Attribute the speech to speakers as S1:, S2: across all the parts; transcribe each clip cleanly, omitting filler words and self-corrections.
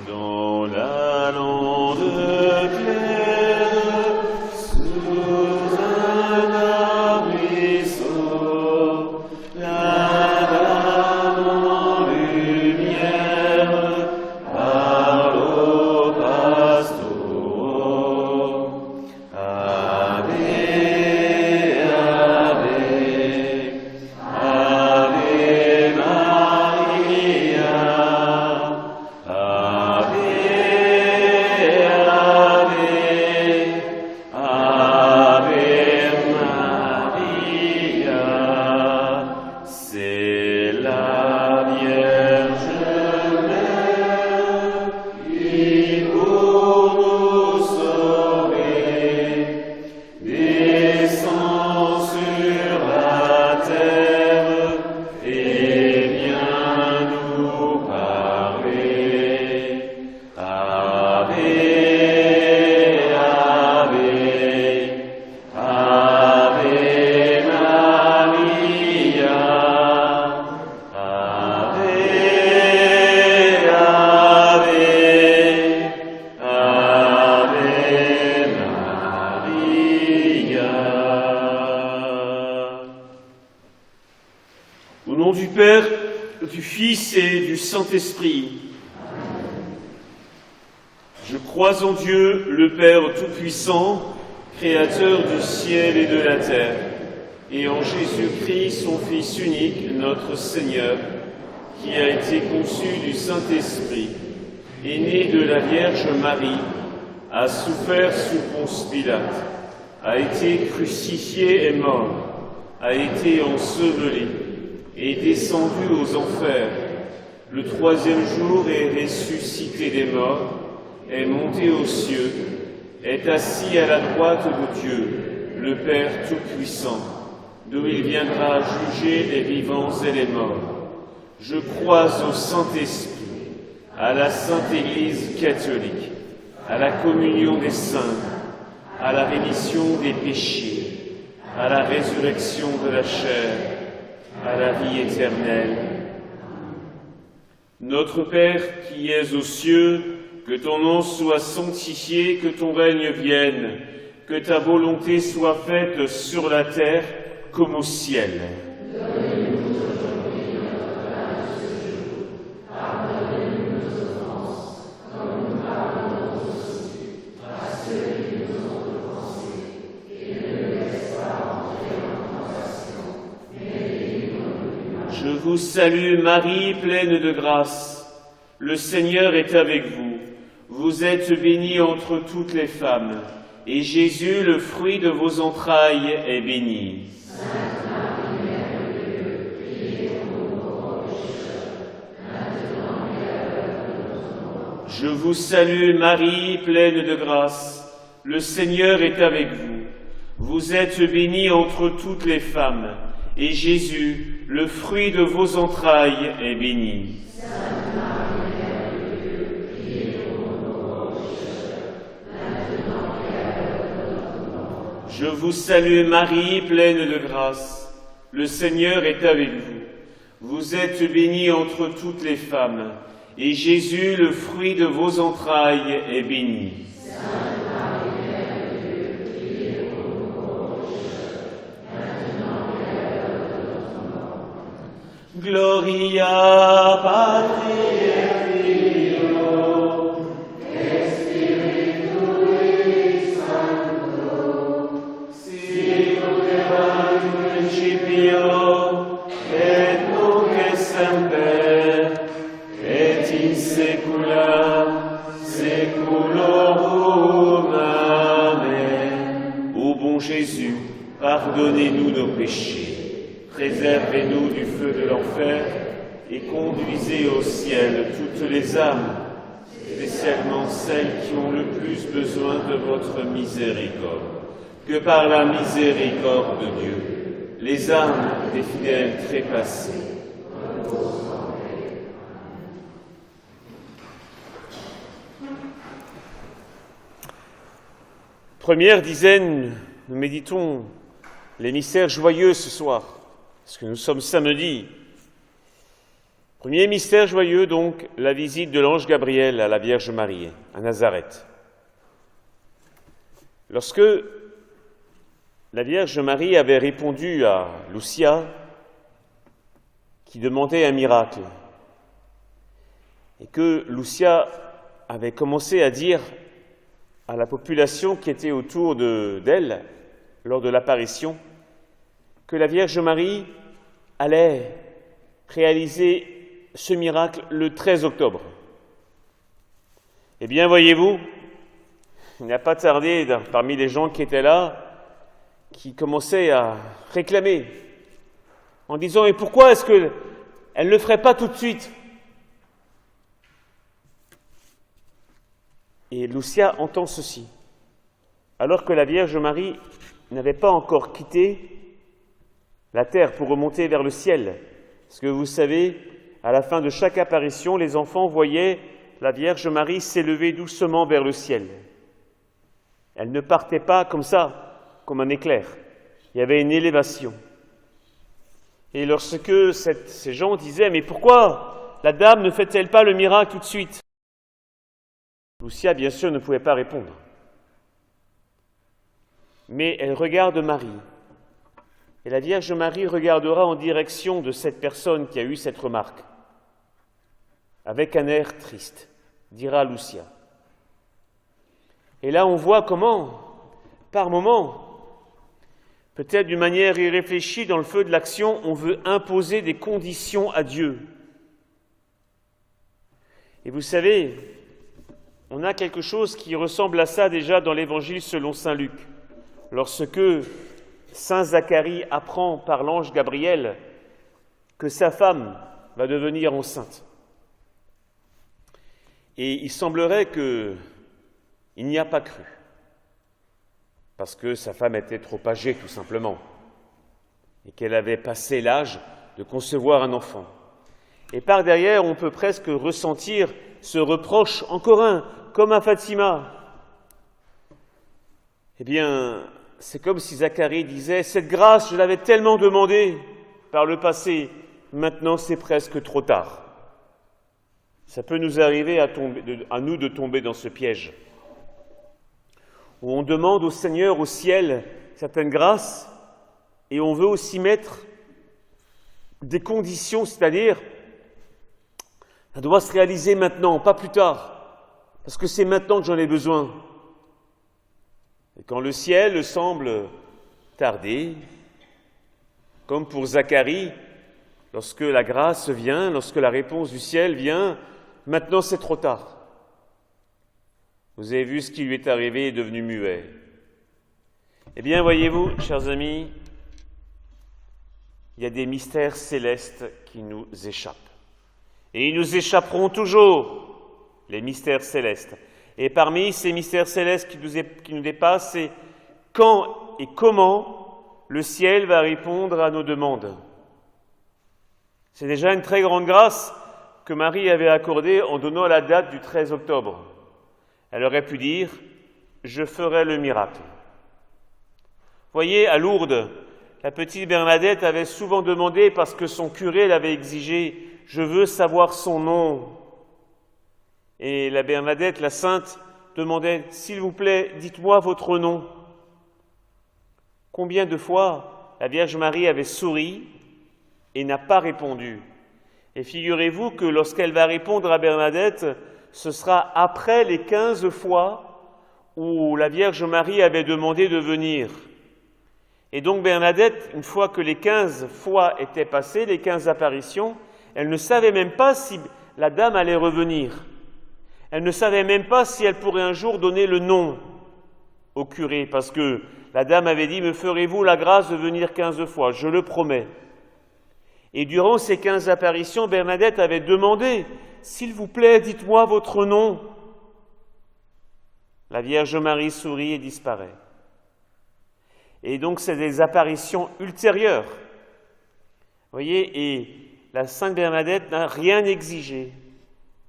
S1: Dans la lande claire, sous un arbrisseau, la dame en lumière parle aux pastoraux. Ave, Ave, Ave Maria. C'est la Vierge Mère qui pour nous sauver descend sur la terre et vient nous parler. Ave, Ave, Ave Maria. Ave, Ave, Ave Maria. Au nom du Père, du Fils et du Saint-Esprit. Je crois en Dieu, le Père Tout-Puissant, Créateur du ciel et de la terre, et en Jésus-Christ, son Fils unique, notre Seigneur, qui a été conçu du Saint-Esprit, est né de la Vierge Marie, a souffert sous Ponce Pilate, a été crucifié et mort, a été enseveli, est descendu aux enfers, le troisième jour est ressuscité des morts, est monté aux cieux, est assis à la droite de Dieu, le Père Tout-Puissant, d'où il viendra juger les vivants et les morts. Je crois au Saint-Esprit, à la Sainte Église catholique, à la communion des saints, à la rémission des péchés, à la résurrection de la chair, à la vie éternelle. Notre Père qui es aux cieux, que ton nom soit sanctifié, que ton règne vienne, que ta volonté soit faite sur la terre comme au ciel.
S2: Donne-nous aujourd'hui notre pain de ce jour. Pardonne-nous nos offenses, comme nous pardonnons aussi à ceux qui nous ont offensés. Et ne nous laisse pas entrer en tentation, mais délivre-nous du mal.
S1: Je vous salue Marie, pleine de grâce. Le Seigneur est avec vous. Vous êtes bénie entre toutes les femmes, et Jésus, le fruit de vos entrailles, est béni.
S2: Sainte Marie, Mère de Dieu, priez pour nous pauvres pécheurs, maintenant et à l'heure de notre mort.
S1: Je vous salue Marie, pleine de grâce. Le Seigneur est avec vous. Vous êtes bénie entre toutes les femmes, et Jésus, le fruit de vos entrailles, est béni.
S2: Sainte Marie, Mère de Dieu, priez pour nous pauvres pécheurs, maintenant et à l'heure de notre mort.
S1: Je vous salue Marie, pleine de grâce. Le Seigneur est avec vous. Vous êtes bénie entre toutes les femmes, et Jésus, le fruit de vos entrailles, est béni.
S2: Sainte Marie, Mère de Dieu, priez pour nous pauvres pécheurs, maintenant et à l'heure de notre mort.
S1: Gloria Patri et Filio et Spiritui Sancto, sic ut erat in principio et nunc et semper et in saecula saeculorum. Amen. Ô bon Jésus, pardonnez-nous nos péchés. Préservez-nous du feu de l'enfer et conduisez au ciel toutes les âmes, spécialement celles qui ont le plus besoin de votre miséricorde. Que par la miséricorde de Dieu, les âmes des fidèles trépassés. Première dizaine, nous méditons les mystères joyeux ce soir, parce que nous sommes samedi. Premier mystère joyeux, donc, la visite de l'ange Gabriel à la Vierge Marie, à Nazareth. Lorsque la Vierge Marie avait répondu à Lucia, qui demandait un miracle, et que Lucia avait commencé à dire à la population qui était autour d'elle, lors de l'apparition, que la Vierge Marie allait réaliser ce miracle le 13 octobre. Eh bien, voyez-vous, il n'a pas tardé parmi les gens qui étaient là, qui commençaient à réclamer, en disant « Et pourquoi est-ce qu'elle ne le ferait pas tout de suite ?» Et Lucia entend ceci, alors que la Vierge Marie n'avait pas encore quitté la terre pour remonter vers le ciel. Parce que vous savez, à la fin de chaque apparition, les enfants voyaient la Vierge Marie s'élever doucement vers le ciel. Elle ne partait pas comme ça, comme un éclair. Il y avait une élévation. Et lorsque ces gens disaient « Mais pourquoi la dame ne fait-elle pas le miracle tout de suite ?» Lucia, bien sûr, ne pouvait pas répondre. Mais elle regarde Marie. Et la Vierge Marie regardera en direction de cette personne qui a eu cette remarque. Avec un air triste, dira Lucia. Et là, on voit comment, par moments, peut-être d'une manière irréfléchie, dans le feu de l'action, on veut imposer des conditions à Dieu. Et vous savez, on a quelque chose qui ressemble à ça déjà dans l'Évangile selon saint Luc, lorsque saint Zacharie apprend par l'ange Gabriel que sa femme va devenir enceinte. Et il semblerait qu'il n'y a pas cru, parce que sa femme était trop âgée tout simplement, et qu'elle avait passé l'âge de concevoir un enfant. Et par derrière, on peut presque ressentir ce reproche encore un, comme à Fatima. Eh bien, c'est comme si Zacharie disait « Cette grâce, je l'avais tellement demandée par le passé, maintenant c'est presque trop tard. » Ça peut nous arriver à nous de tomber dans ce piège, où on demande au Seigneur, au ciel, certaines grâces, et on veut aussi mettre des conditions, c'est-à-dire, ça doit se réaliser maintenant, pas plus tard, parce que c'est maintenant que j'en ai besoin. Et quand le ciel semble tarder, comme pour Zacharie, lorsque la grâce vient, lorsque la réponse du ciel vient, maintenant c'est trop tard. Vous avez vu ce qui lui est arrivé, il est devenu muet. Eh bien, voyez-vous, chers amis, il y a des mystères célestes qui nous échappent. Et ils nous échapperont toujours, les mystères célestes. Et parmi ces mystères célestes qui nous dépassent, c'est quand et comment le ciel va répondre à nos demandes. C'est déjà une très grande grâce que Marie avait accordée en donnant la date du 13 octobre. Elle aurait pu dire « Je ferai le miracle ». Voyez, à Lourdes, la petite Bernadette avait souvent demandé, parce que son curé l'avait exigé, « Je veux savoir son nom ». Et la Bernadette, la sainte, demandait « S'il vous plaît, dites-moi votre nom ». Combien de fois la Vierge Marie avait souri et n'a pas répondu. Et figurez-vous que lorsqu'elle va répondre à Bernadette, ce sera après les 15 fois où la Vierge Marie avait demandé de venir. Et donc Bernadette, une fois que les 15 fois étaient passées, les 15 apparitions, elle ne savait même pas si la dame allait revenir. Elle ne savait même pas si elle pourrait un jour donner le nom au curé, parce que la dame avait dit « Me ferez-vous la grâce de venir 15 fois ? Je le promets ». Et durant ces 15 apparitions, Bernadette avait demandé « S'il vous plaît, dites-moi votre nom ». La Vierge Marie sourit et disparaît. Et donc, c'est des apparitions ultérieures. Vous voyez, et la Sainte Bernadette n'a rien exigé.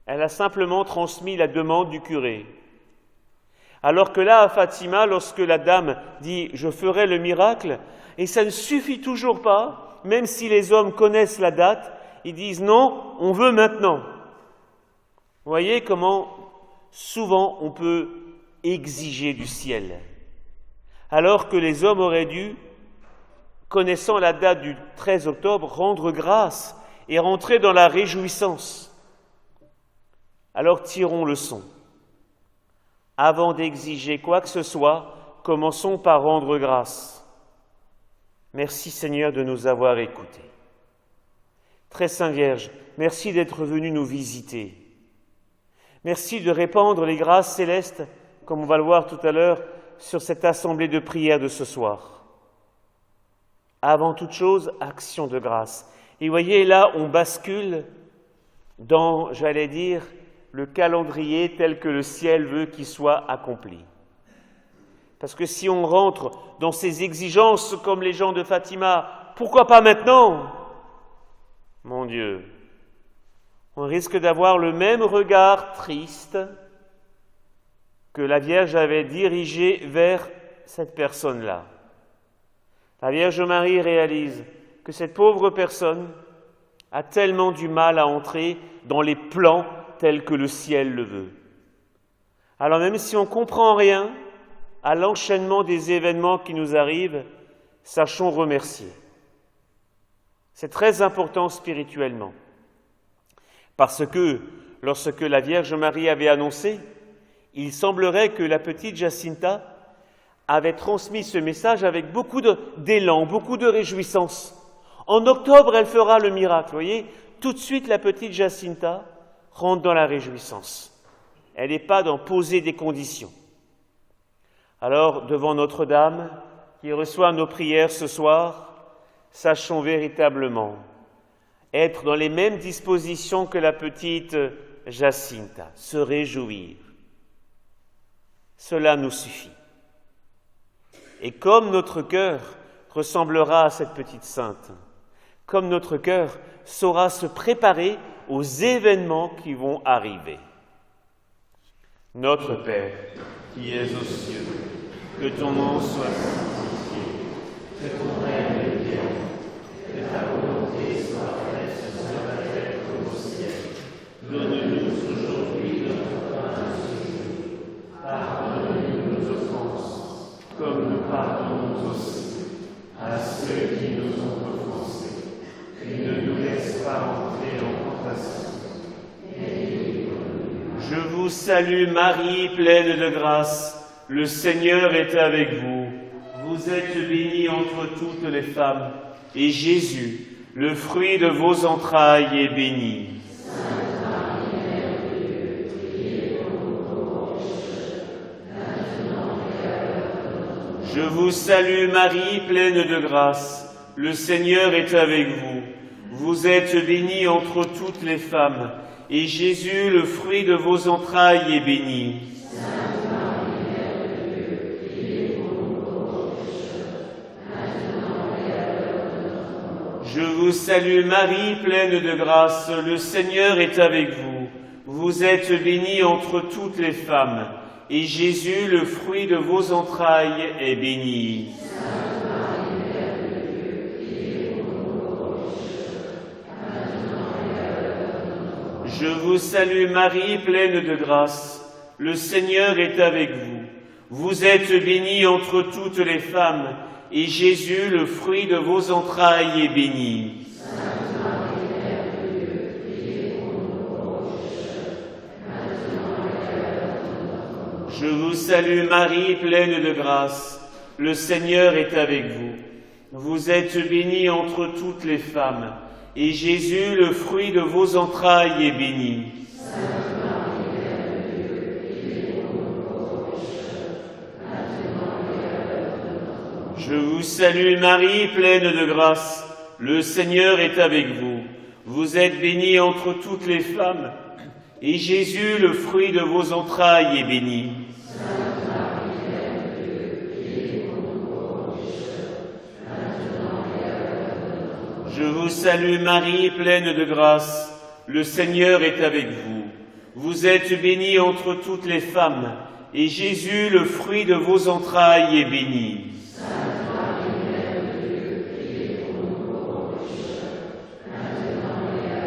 S1: Elle a simplement transmis la demande du curé. Alors que là, à Fatima, lorsque la dame dit « Je ferai le miracle », et ça ne suffit toujours pas, même si les hommes connaissent la date, Ils disent non, on veut maintenant. Vous voyez comment souvent on peut exiger du ciel, alors que les hommes auraient dû, connaissant la date du 13 octobre, rendre grâce et rentrer dans la réjouissance. Alors tirons leçon. Avant d'exiger quoi que ce soit, commençons par rendre grâce. Merci Seigneur de nous avoir écoutés. Très Sainte Vierge, merci d'être venue nous visiter. Merci de répandre les grâces célestes, comme on va le voir tout à l'heure, sur cette assemblée de prière de ce soir. Avant toute chose, action de grâce. Et voyez, là, on bascule dans, j'allais dire, le calendrier tel que le ciel veut qu'il soit accompli. Parce que si on rentre dans ces exigences comme les gens de Fatima, pourquoi pas maintenant ? Mon Dieu, on risque d'avoir le même regard triste que la Vierge avait dirigé vers cette personne-là. La Vierge Marie réalise que cette pauvre personne a tellement du mal à entrer dans les plans tels que le ciel le veut. Alors même si on ne comprend rien à l'enchaînement des événements qui nous arrivent, sachons remercier. C'est très important spirituellement, parce que lorsque la Vierge Marie avait annoncé, il semblerait que la petite Jacinta avait transmis ce message avec beaucoup d'élan, beaucoup de réjouissance. En octobre, elle fera le miracle. Vous voyez, tout de suite, la petite Jacinta rentre dans la réjouissance. Elle n'est pas dans poser des conditions. Alors, devant Notre-Dame, qui reçoit nos prières ce soir, sachons véritablement être dans les mêmes dispositions que la petite Jacinta, se réjouir. Cela nous suffit. Et comme notre cœur ressemblera à cette petite sainte, comme notre cœur saura se préparer aux événements qui vont arriver. Notre Père, qui es aux cieux, que ton nom soit sanctifié, que ton règne vienne, que ta volonté soit faite sur la terre comme au ciel. Donne-nous aujourd'hui notre pain de ce jour. Pardonne-nous nos offenses, comme nous pardonnons aussi à ceux qui nous ont offensés. Et ne nous laisse pas entrer en tentation. Je vous salue Marie, pleine de grâce. Le Seigneur est avec vous. Vous êtes bénie entre toutes les femmes, et Jésus, le fruit de vos entrailles, est béni.
S2: Sainte Marie, Mère de Dieu, priez pour nous pauvres pécheurs, maintenant et à l'heure de notre mort.
S1: Je vous salue Marie, pleine de grâce. Le Seigneur est avec vous. Vous êtes bénie entre toutes les femmes, et Jésus, le fruit de vos entrailles, est béni.
S2: Sainte Marie, Mère de Dieu, priez pour nous pauvres pécheurs, maintenant et à l'heure de notre mort.
S1: Je vous salue Marie, pleine de grâce. Le Seigneur est avec vous. Vous êtes bénie entre toutes les femmes, et Jésus, le fruit de vos entrailles, est béni.
S2: Sainte Marie, Mère de Dieu, priez pour nous pauvres pécheurs, maintenant et à l'heure de notre mort.
S1: Je vous salue Marie, pleine de grâce. Le Seigneur est avec vous. Vous êtes bénie entre toutes les femmes, et Jésus, le fruit de vos entrailles, est béni.
S2: Sainte Marie, Mère de Dieu, priez pour nous pauvres pécheurs, maintenant et à l'heure de notre mort.
S1: Je vous salue Marie, pleine de grâce. Le Seigneur est avec vous. Vous êtes bénie entre toutes les femmes, et Jésus, le fruit de vos entrailles, est béni.
S2: Sainte Marie, Mère de Dieu, priez pour nous pauvres pécheurs, maintenant et à l'heure de notre mort.
S1: Je vous salue Marie, pleine de grâce. Le Seigneur est avec vous. Vous êtes bénie entre toutes les femmes, et Jésus, le fruit de vos entrailles, est béni.
S2: Sainte Marie, Mère de Dieu, priez pour nous pauvres pécheurs, maintenant et à l'heure de notre mort.
S1: Je vous salue Marie, pleine de grâce. Le Seigneur est avec vous. Vous êtes bénie entre toutes les femmes, et Jésus, le fruit de vos entrailles, est béni.
S2: Sainte Marie, Mère de Dieu, priez pour nous pauvres pécheurs, maintenant et à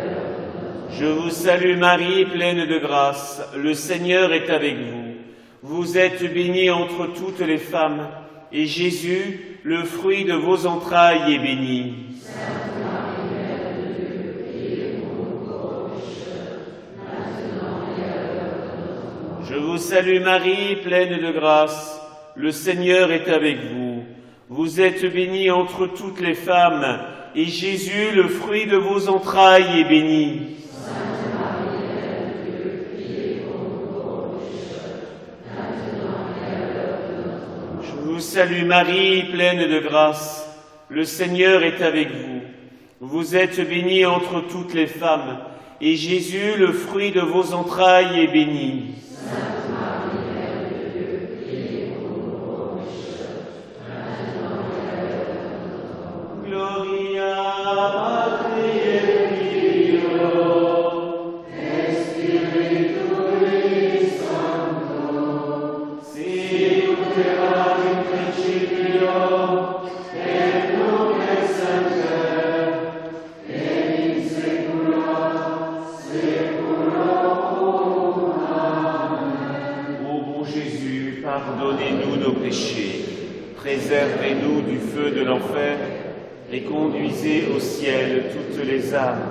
S1: Je vous salue Marie, pleine de grâce, le Seigneur est avec vous. Vous êtes bénie entre toutes les femmes, et Jésus, le fruit de vos entrailles, est béni.
S2: Sainte Marie, Mère de Dieu, priez pour nous pauvres pécheurs, maintenant et à l'heure de notre mort.
S1: Je vous salue Marie, pleine de grâce, le Seigneur est avec vous. Vous êtes bénie entre toutes les femmes, et Jésus, le fruit de vos entrailles, est béni.
S2: Sainte Marie, Mère de Dieu, priez pour nous pauvres pécheurs, maintenant et à l'heure de notre mort.
S1: Je vous salue Marie, pleine de grâce, le Seigneur est avec vous. Vous êtes bénie entre toutes les femmes, et Jésus, le fruit de vos entrailles, est béni.
S2: Sainte Marie, Mère de Dieu, priez pour nous pauvres pécheurs, maintenant et à l'heure de notre mort.
S1: Gloria Patri et Filio et Spiritui Sancto, sicut erat in principio et nunc et semper et in saecula saeculorum. Amen. Ô bon Jésus, pardonnez-nous nos péchés, préservez-nous du feu de l'enfer et conduisez au ciel toutes les âmes.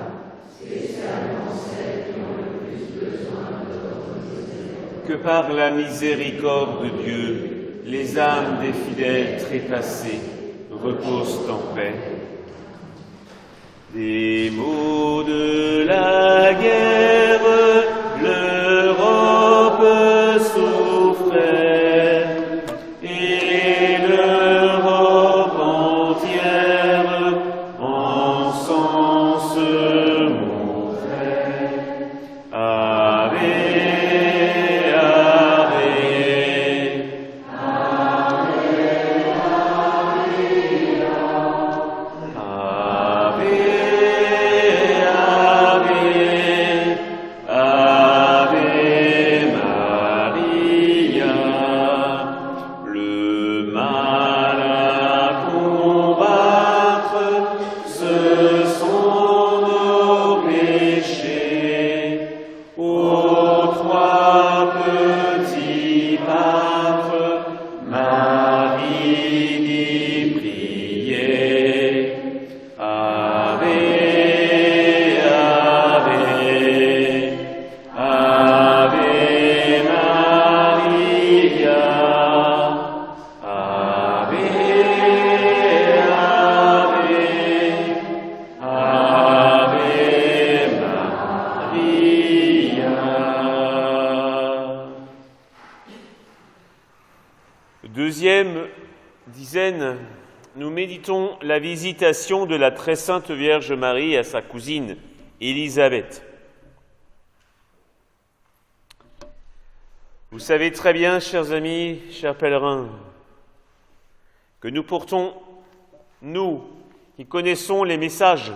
S1: Que par la miséricorde de Dieu, les âmes des fidèles trépassés reposent en paix. Des maux de la guerre, l'Europe souffrait, et l'Europe entière en sang se montrait. Ave, Ave, Ave, Ave Maria. Le mal à combattre, ce sont nos péchés. Ô trois petits pâtres, Marie dit prier. Ave, Ave, Ave Maria. Ave, Ave, Ave Maria. Deuxième dizaine, nous méditons la visitation de la très sainte Vierge Marie à sa cousine Élisabeth. Vous savez très bien, chers amis, chers pèlerins, que nous portons, nous qui connaissons les messages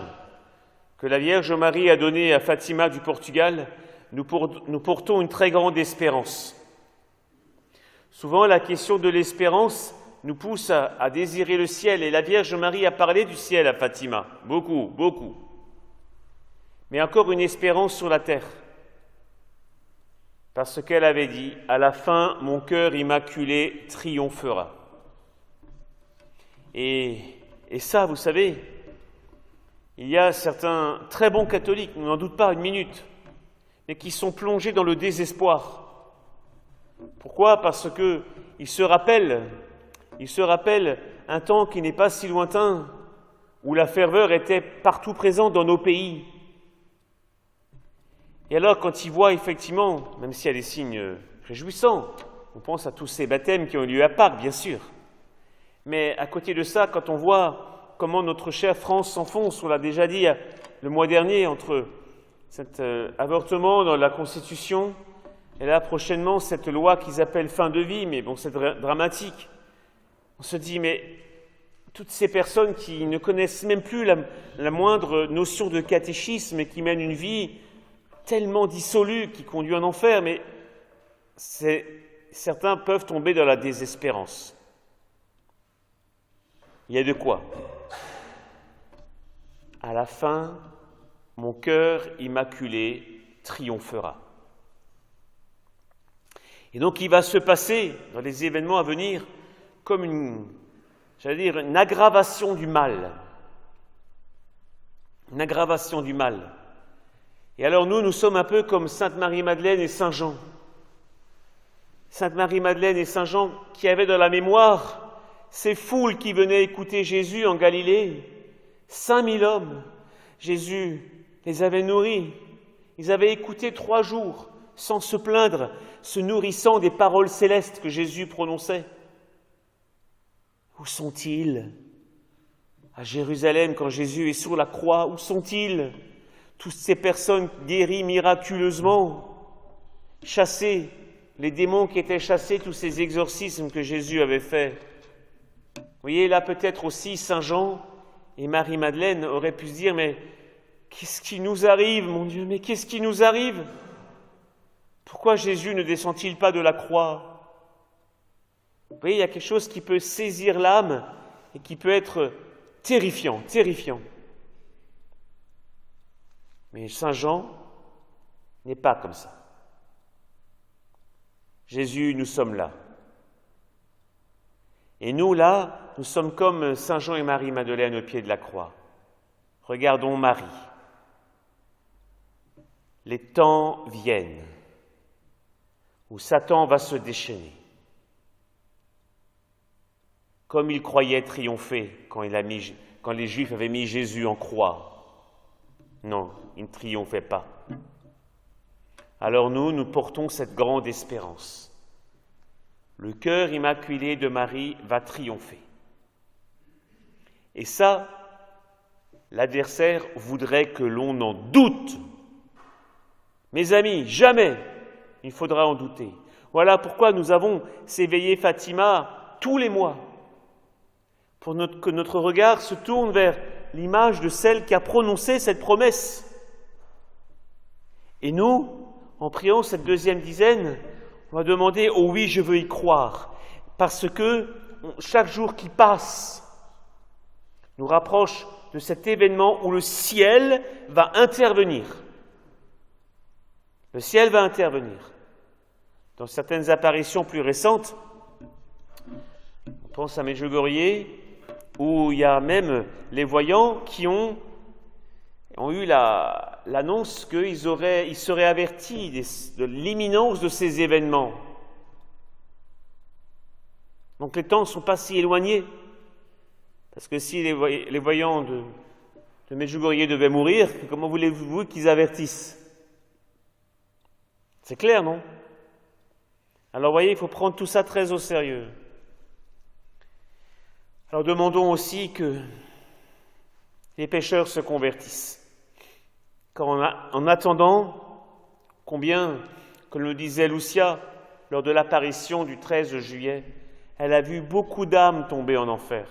S1: que la Vierge Marie a donnés à Fatima du Portugal, nous portons une très grande espérance. Souvent, la question de l'espérance nous pousse à désirer le ciel, et la Vierge Marie a parlé du ciel à Fatima, beaucoup, beaucoup. Mais encore une espérance sur la terre, parce qu'elle avait dit « À la fin, mon cœur immaculé triomphera ». Et ça, vous savez, il y a certains très bons catholiques, on n'en doute pas une minute, mais qui sont plongés dans le désespoir. Pourquoi ? Parce qu'ils se rappellent un temps qui n'est pas si lointain, où la ferveur était partout présente dans nos pays. Et alors, quand ils voient effectivement, même s'il y a des signes réjouissants, on pense à tous ces baptêmes qui ont eu lieu à Pâques, bien sûr, mais à côté de ça, quand on voit comment notre chère France s'enfonce, on l'a déjà dit le mois dernier, entre cet avortement dans la Constitution, et là, prochainement, cette loi qu'ils appellent fin de vie, mais bon, c'est dramatique. On se dit, mais toutes ces personnes qui ne connaissent même plus la moindre notion de catéchisme et qui mènent une vie tellement dissolue, qui conduit en enfer, mais certains peuvent tomber dans la désespérance. Il y a de quoi ? À la fin, mon cœur immaculé triomphera. Et donc il va se passer dans les événements à venir comme une aggravation du mal. Une aggravation du mal. Et alors nous sommes un peu comme Sainte Marie-Madeleine et Saint Jean. Sainte Marie-Madeleine et Saint Jean qui avaient dans la mémoire ces foules qui venaient écouter Jésus en Galilée. 5000 hommes. Jésus les avait nourris. Ils avaient écouté 3 jours sans se plaindre, se nourrissant des paroles célestes que Jésus prononçait. Où sont-ils? À Jérusalem, quand Jésus est sur la croix, où sont-ils? Toutes ces personnes guéries miraculeusement, chassées, les démons qui étaient chassés, tous ces exorcismes que Jésus avait faits. Vous voyez, là peut-être aussi Saint Jean et Marie-Madeleine auraient pu se dire, mais qu'est-ce qui nous arrive, mon Dieu, mais qu'est-ce qui nous arrive? Pourquoi Jésus ne descend-il pas de la croix? Vous voyez, il y a quelque chose qui peut saisir l'âme et qui peut être terrifiant. Mais Saint Jean n'est pas comme ça. Jésus, nous sommes là. Et nous, là, nous sommes comme Saint Jean et Marie-Madeleine au pied de la croix. Regardons Marie. Les temps viennent où Satan va se déchaîner. Comme il croyait triompher quand les Juifs avaient mis Jésus en croix. Non, il ne triomphait pas. Alors nous portons cette grande espérance. Le cœur immaculé de Marie va triompher. Et ça, l'adversaire voudrait que l'on en doute. Mes amis, jamais il faudra en douter. Voilà pourquoi nous avons ces veillées Fatima tous les mois, pour que notre regard se tourne vers l'image de celle qui a prononcé cette promesse. Et nous, en priant cette deuxième dizaine, on va demander « Oh oui, je veux y croire », parce que chaque jour qui passe nous rapproche de cet événement où le ciel va intervenir. Le ciel va intervenir. Dans certaines apparitions plus récentes, on pense à Medjugorje, où il y a même les voyants qui ont eu l'annonce qu'ils seraient avertis de l'imminence de ces événements. Donc les temps ne sont pas si éloignés, parce que si les voyants de Medjugorje devaient mourir, comment voulez-vous qu'ils avertissent? C'est clair, non? Alors, vous voyez, il faut prendre tout ça très au sérieux. Alors, demandons aussi que les pécheurs se convertissent. Car en attendant, combien, comme le disait Lucia lors de l'apparition du 13 juillet, elle a vu beaucoup d'âmes tomber en enfer.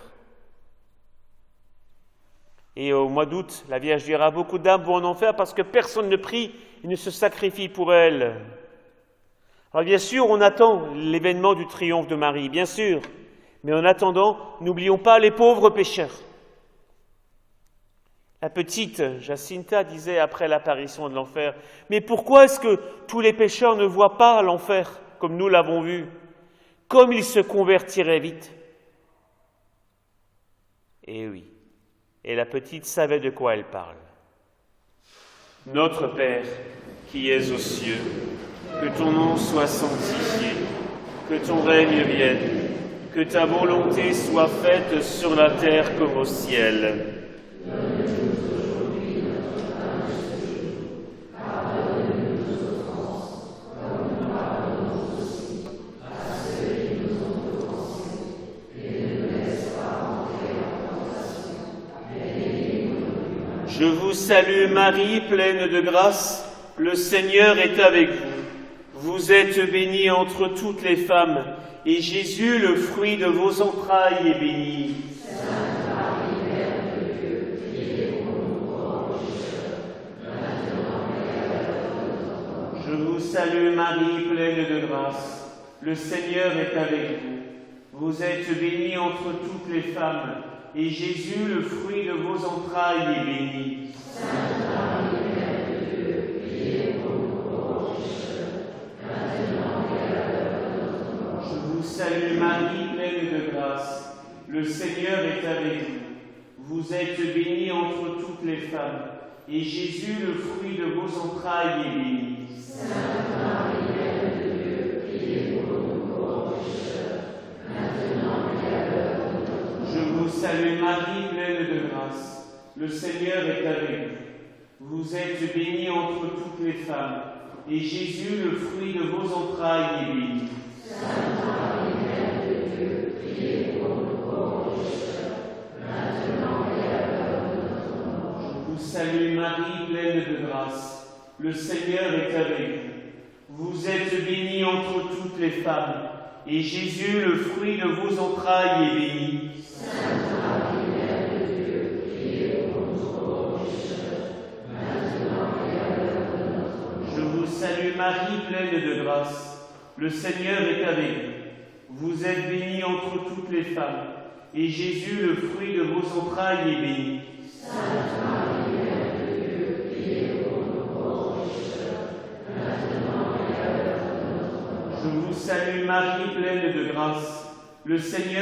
S1: Et au mois d'août, la Vierge dira, beaucoup d'âmes vont en enfer parce que personne ne prie et ne se sacrifie pour elles. Alors bien sûr, on attend l'événement du triomphe de Marie, bien sûr, mais en attendant, n'oublions pas les pauvres pécheurs. La petite Jacinta disait après l'apparition de l'enfer, « Mais pourquoi est-ce que tous les pécheurs ne voient pas l'enfer, comme nous l'avons vu, comme ils se convertiraient vite ?» Eh oui, et la petite savait de quoi elle parle. Notre Père, qui es aux cieux, que ton nom soit sanctifié, que ton règne vienne, que ta volonté soit faite sur la terre comme au ciel. Je vous salue Marie, pleine de grâce, le Seigneur est avec vous. Vous êtes bénie entre toutes les femmes, et Jésus, le fruit de vos entrailles, est béni. Sainte Marie, Mère de Dieu, priez pour nous pauvres pécheurs, maintenant et à l'heure de notre mort. Je vous salue Marie, pleine de grâce, le Seigneur est avec vous. Vous êtes bénie entre toutes les femmes, et Jésus, le fruit de vos entrailles, est béni. Sainte Marie, salue Marie, pleine de grâce. Le Seigneur est avec vous. Vous êtes bénie entre toutes les femmes, et Jésus, le fruit de vos entrailles, est béni.
S2: Sainte Marie, Mère de Dieu, priez pour nous pauvres pécheurs, maintenant et à l'heure de notre mort.
S1: Je vous salue Marie, pleine de grâce. Le Seigneur est avec vous. Vous êtes bénie entre toutes les femmes, et Jésus, le fruit de vos entrailles, est béni.
S2: Sainte Marie, Mère de Dieu, priez pour nous pauvres pécheurs, maintenant et à l'heure de notre mort.
S1: Je vous salue Marie, pleine de grâce. Le Seigneur est avec vous. Vous êtes bénie entre toutes les femmes, et Jésus, le fruit de vos entrailles, est béni.
S2: Sainte Marie, Mère de Dieu, priez pour nous pauvres pécheurs, maintenant et à l'heure de notre mort.
S1: Je vous salue Marie, pleine de grâce. Le Seigneur est avec vous. Vous êtes bénie entre toutes les femmes, et Jésus, le fruit de vos entrailles, est béni.
S2: Sainte Marie, Mère de Dieu, priez pour nous pauvres pécheurs, maintenant et à l'heure de notre mort.
S1: Je vous salue Marie, pleine de grâce. Le Seigneur est avec vous.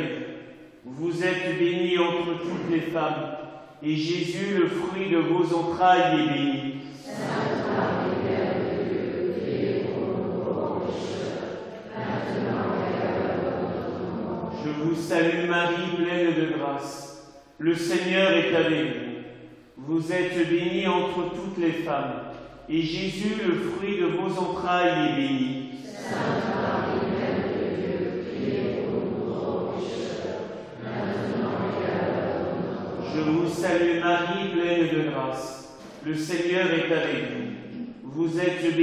S1: Vous êtes bénie entre toutes les femmes, et Jésus, le fruit de vos entrailles, est béni.
S2: Sainte Marie, Mère de Dieu, priez pour nous pauvres pécheurs, maintenant et à l'heure de notre mort.
S1: Je vous salue Marie, pleine de grâce. Le Seigneur est avec vous. Vous êtes bénie entre toutes les femmes, et Jésus, le fruit de vos entrailles, est béni.
S2: Sainte Marie, Mère de Dieu, priez pour nous pauvres pécheurs, maintenant et à l'heure de notre mort.
S1: Je vous salue Marie, pleine de grâce. Le Seigneur est avec vous. Vous êtes bénie entre toutes les femmes,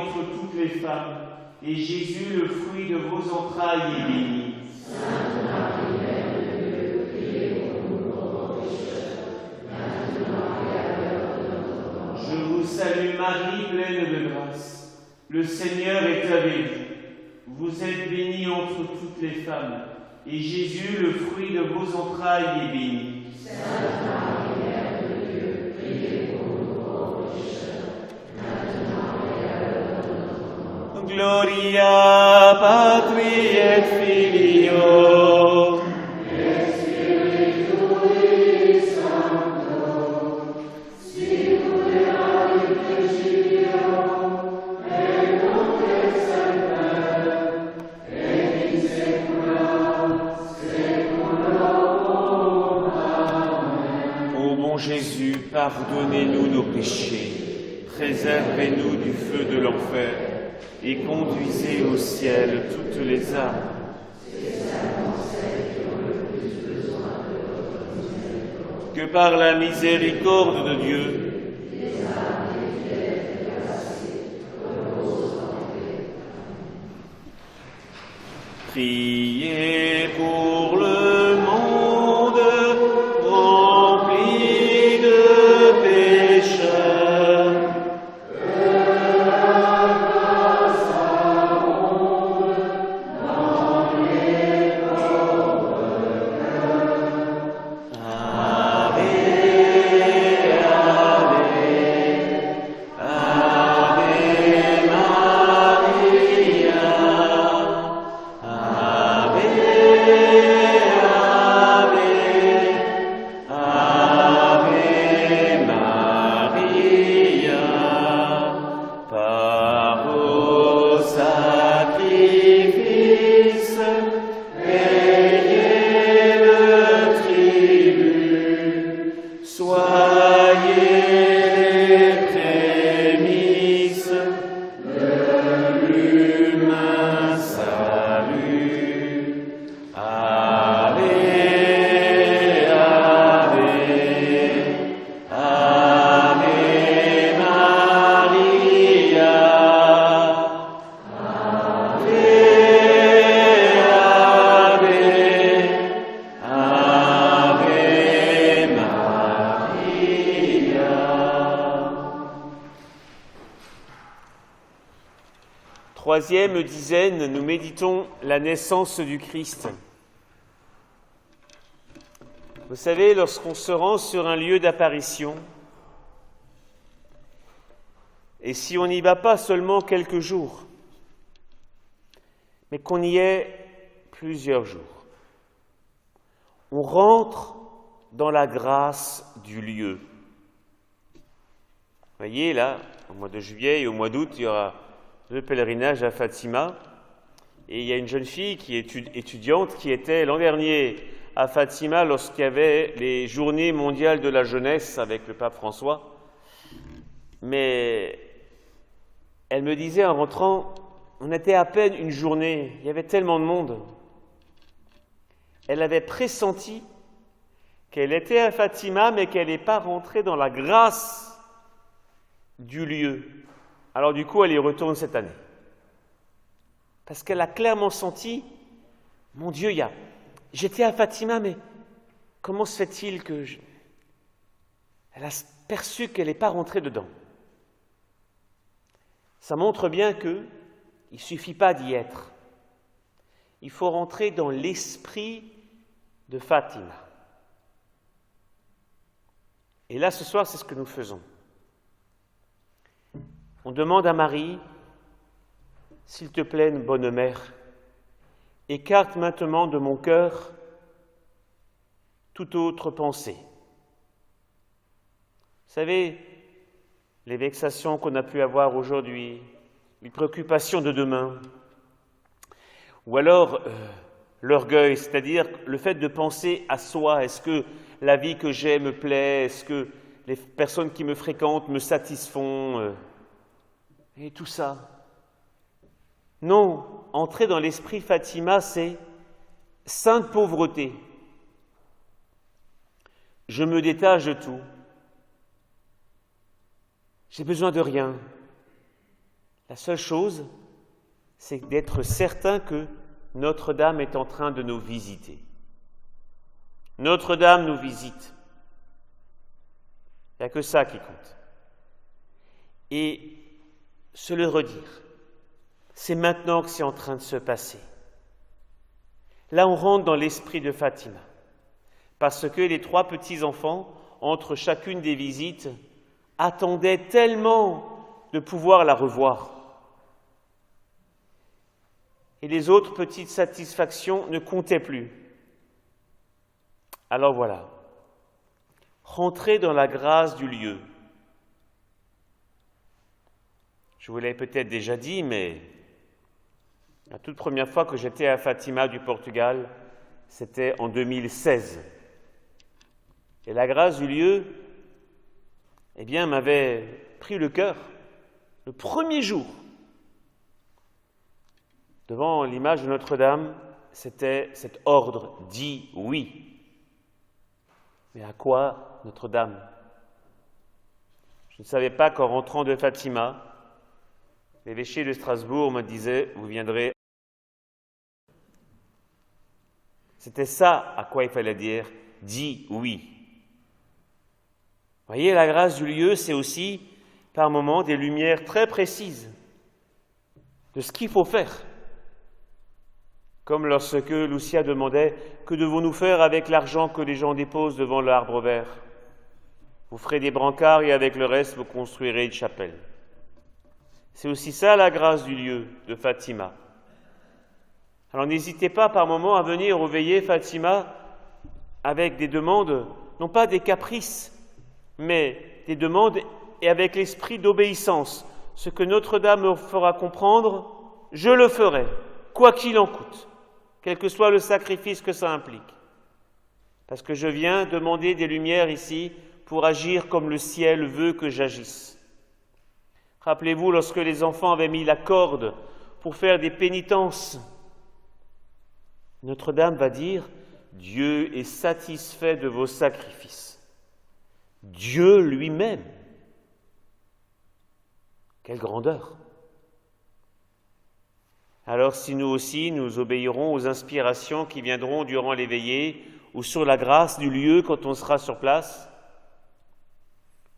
S1: et Jésus, le fruit de vos entrailles, est béni.
S2: Sainte Marie, Mère de Dieu, priez pour nous pauvres pécheurs, maintenant et à l'heure de notre mort.
S1: Je vous salue Marie, pleine de grâce. Le Seigneur est avec vous. Vous êtes bénie entre toutes les femmes, et Jésus, le fruit de vos entrailles, est béni.
S2: Sainte Marie, Mère de Dieu, priez pour nous pauvres pécheurs, maintenant et à l'heure de notre mort.
S1: Gloria Patri et Filio. Jésus, pardonnez-nous nos péchés, préservez-nous du feu de l'enfer et conduisez au ciel toutes les âmes. Que par la miséricorde de Dieu, priez pour le monde rempli de pécheurs. Troisième dizaine, nous méditons la naissance du Christ. Vous savez, lorsqu'on se rend sur un lieu d'apparition, et si on n'y va pas seulement quelques jours, mais qu'on y est plusieurs jours. On rentre dans la grâce du lieu. Vous voyez, là, au mois de juillet et au mois d'août, il y aura le pèlerinage à Fatima. Et il y a une jeune fille qui est étudiante qui était l'an dernier à Fatima lorsqu'il y avait les Journées mondiales de la jeunesse avec le pape François. Mais elle me disait en rentrant, on était à peine une journée, il y avait tellement de monde. Elle avait pressenti qu'elle était à Fatima, mais qu'elle n'est pas rentrée dans la grâce du lieu. Alors du coup, elle y retourne cette année. Parce qu'elle a clairement senti, mon Dieu, j'étais à Fatima, mais comment se fait-il que Elle a perçu qu'elle n'est pas rentrée dedans. Ça montre bien qu'il ne suffit pas d'y être. Il faut rentrer dans l'esprit de Fatima. Et là, ce soir, c'est ce que nous faisons. On demande à Marie, s'il te plaît, bonne mère, écarte maintenant de mon cœur toute autre pensée. Vous savez, les vexations qu'on a pu avoir aujourd'hui, les préoccupations de demain, ou alors l'orgueil, c'est-à-dire le fait de penser à soi. Est-ce que la vie que j'ai me plaît? Est-ce que les personnes qui me fréquentent me satisfont? Et tout ça. Non, entrer dans l'esprit Fatima, c'est sainte pauvreté. Je me détache de tout. J'ai besoin de rien. La seule chose, c'est d'être certain que Notre-Dame est en train de nous visiter. Notre-Dame nous visite. Il n'y a que ça qui compte. Et se le redire, c'est maintenant que c'est en train de se passer. Là, on rentre dans l'esprit de Fatima, parce que les 3 petits-enfants, entre chacune des visites, attendaient tellement de pouvoir la revoir. Et les autres petites satisfactions ne comptaient plus. Alors voilà, rentrez dans la grâce du lieu. Je vous l'ai peut-être déjà dit, mais la toute première fois que j'étais à Fatima du Portugal, c'était en 2016. Et la grâce du lieu, m'avait pris le cœur le premier jour. Devant l'image de Notre-Dame, c'était cet ordre « dis oui ». Mais à quoi Notre-Dame? Je ne savais pas qu'en rentrant de Fatima, l'évêché de Strasbourg me disait « vous viendrez ». C'était ça à quoi il fallait dire « dis oui ». Vous voyez, la grâce du lieu, c'est aussi, par moments, des lumières très précises de ce qu'il faut faire. Comme lorsque Lucia demandait « que devons-nous faire avec l'argent que les gens déposent devant l'arbre vert ?» Vous ferez des brancards et avec le reste, vous construirez une chapelle. C'est aussi ça la grâce du lieu de Fatima. Alors n'hésitez pas par moments à venir réveiller Fatima avec des demandes, non pas des caprices, mais des demandes et avec l'esprit d'obéissance. Ce que Notre-Dame me fera comprendre, je le ferai, quoi qu'il en coûte, quel que soit le sacrifice que ça implique. Parce que je viens demander des lumières ici pour agir comme le ciel veut que j'agisse. Rappelez-vous, lorsque les enfants avaient mis la corde pour faire des pénitences, Notre-Dame va dire « Dieu est satisfait de vos sacrifices ». Dieu lui-même. Quelle grandeur! Alors si nous aussi, nous obéirons aux inspirations qui viendront durant les veillées ou sur la grâce du lieu quand on sera sur place,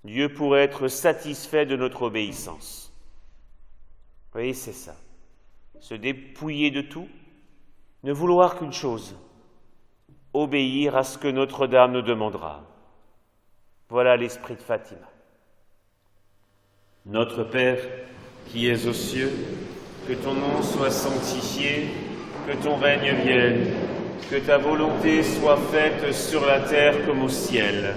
S1: Dieu pourrait être satisfait de notre obéissance. Vous voyez, c'est ça. Se dépouiller de tout, ne vouloir qu'une chose, obéir à ce que Notre-Dame nous demandera. Voilà l'esprit de Fatima. Notre Père, qui es aux cieux, que ton nom soit sanctifié, que ton règne vienne, que ta volonté soit faite sur la terre comme au ciel.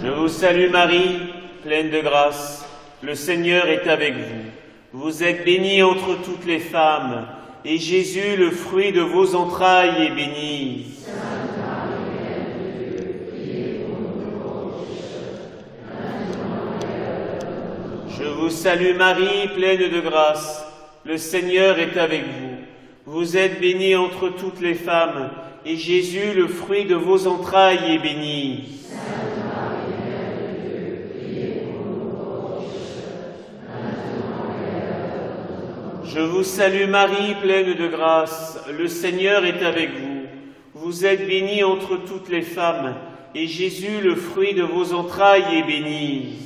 S1: Je vous salue Marie, pleine de grâce, le Seigneur est avec vous. Vous êtes bénie entre toutes les femmes, et Jésus, le fruit de vos entrailles, est béni. Je vous salue Marie, pleine de grâce, le Seigneur est avec vous. Vous êtes bénie entre toutes les femmes, et Jésus, le fruit de vos entrailles, est béni. Je vous salue Marie, pleine de grâce, le Seigneur est avec vous. Vous êtes bénie entre toutes les femmes, et Jésus, le fruit de vos entrailles, est béni.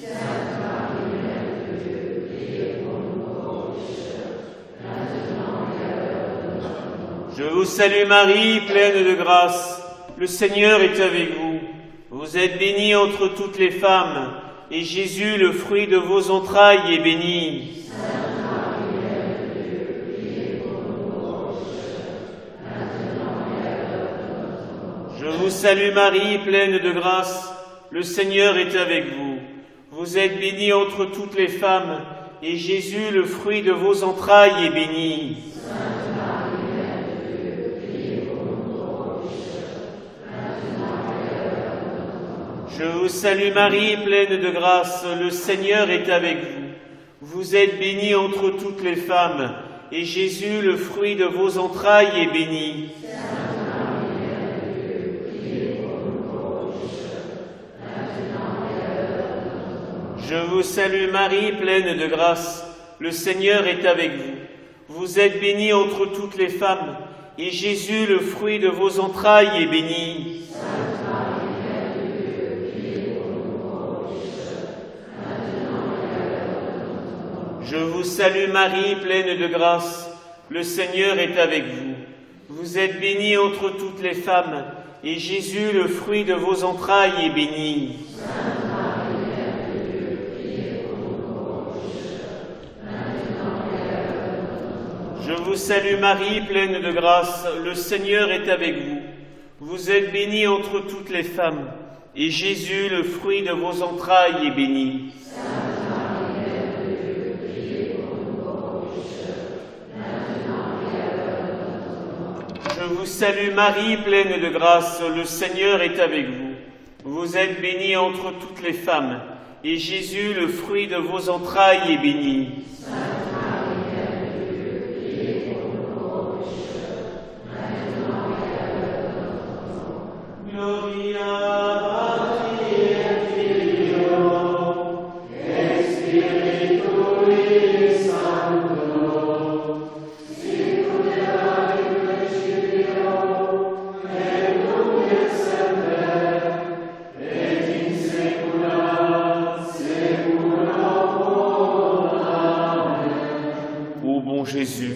S1: Je vous salue Marie, pleine de grâce, le Seigneur est avec vous. Vous êtes bénie entre toutes les femmes, et Jésus, le fruit de vos entrailles, est béni. Je vous salue Marie, pleine de grâce, le Seigneur est avec vous. Vous êtes bénie entre toutes les femmes, et Jésus, le fruit de vos entrailles, est béni. Je vous salue Marie, pleine de grâce, le Seigneur est avec vous. Vous êtes bénie entre toutes les femmes, et Jésus, le fruit de vos entrailles, est béni. Je vous salue Marie, pleine de grâce, le Seigneur est avec vous. Vous êtes bénie entre toutes les femmes, et Jésus, le fruit de vos entrailles, est béni. Je vous salue Marie, pleine de grâce, le Seigneur est avec vous. Vous êtes bénie entre toutes les femmes, et Jésus, le fruit de vos entrailles, est béni. Je vous salue Marie, pleine de grâce, le Seigneur est avec vous. Vous êtes bénie entre toutes les femmes, et Jésus, le fruit de vos entrailles, est béni. Je vous salue Marie, pleine de grâce, le Seigneur est avec vous. Vous êtes bénie entre toutes les femmes, et Jésus, le fruit de vos entrailles, est béni. Jésus.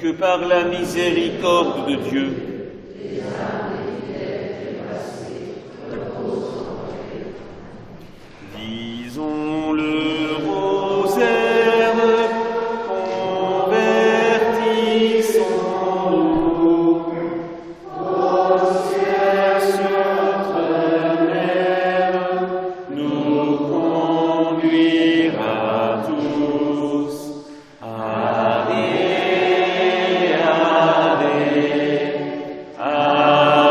S1: Que par la miséricorde de Dieu, disons le rosaire, convertissons-nous au ciel sur mer, nous conduira tous. Ave, Ave, Ave.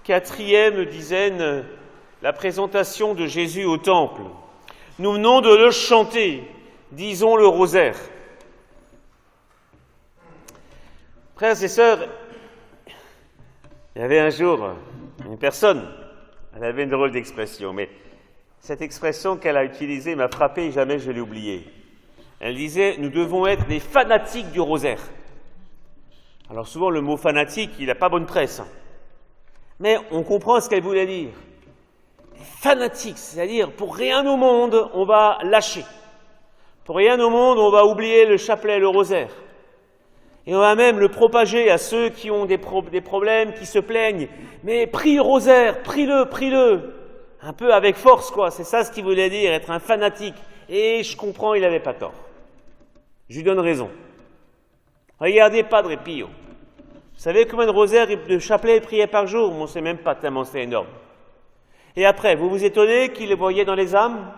S1: 4e dizaine, la présentation de Jésus au temple. Nous venons de le chanter, disons le rosaire. Frères et sœurs, il y avait un jour une personne, elle avait une drôle d'expression, mais cette expression qu'elle a utilisée m'a frappé et jamais je l'ai oubliée. Elle disait « Nous devons être des fanatiques du rosaire ». Alors souvent, le mot « fanatique », il n'a pas bonne presse. Mais on comprend ce qu'elle voulait dire. Fanatique, c'est-à-dire pour rien au monde, on va lâcher. Pour rien au monde, on va oublier le chapelet, le rosaire. Et on va même le propager à ceux qui ont des problèmes, qui se plaignent. Mais prie le rosaire, prie-le, prie-le. Un peu avec force, quoi. C'est ça ce qu'il voulait dire, être un fanatique. Et je comprends, il n'avait pas tort. Je lui donne raison. Regardez Padre Pio. Vous savez combien de rosaires, de chapelets il priait par jour? On ne sait même pas tellement c'est énorme. Et après, vous vous étonnez qu'il les voyait dans les âmes?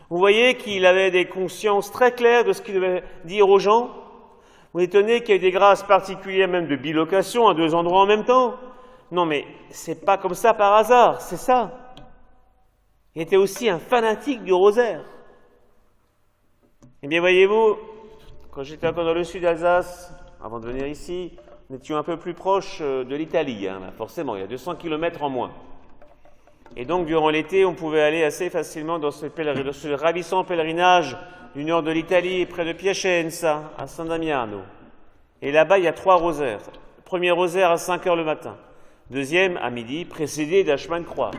S1: Vous voyez qu'il avait des consciences très claires de ce qu'il devait dire aux gens? Vous vous étonnez qu'il y ait des grâces particulières, même de bilocation, à 2 endroits en même temps? Non, mais c'est pas comme ça par hasard, c'est ça. Il était aussi un fanatique du rosaire. Eh bien, voyez-vous, quand j'étais encore dans le sud d'Alsace, avant de venir ici, nous étions un peu plus proches de l'Italie, hein, forcément, il y a 200 km en moins. Et donc, durant l'été, on pouvait aller assez facilement dans ce ravissant pèlerinage du nord de l'Italie, près de Piacenza, à San Damiano. Et là-bas, il y a 3 rosaires. Le premier rosaire à 5 heures le matin, deuxième à midi, précédé d'un chemin de croix,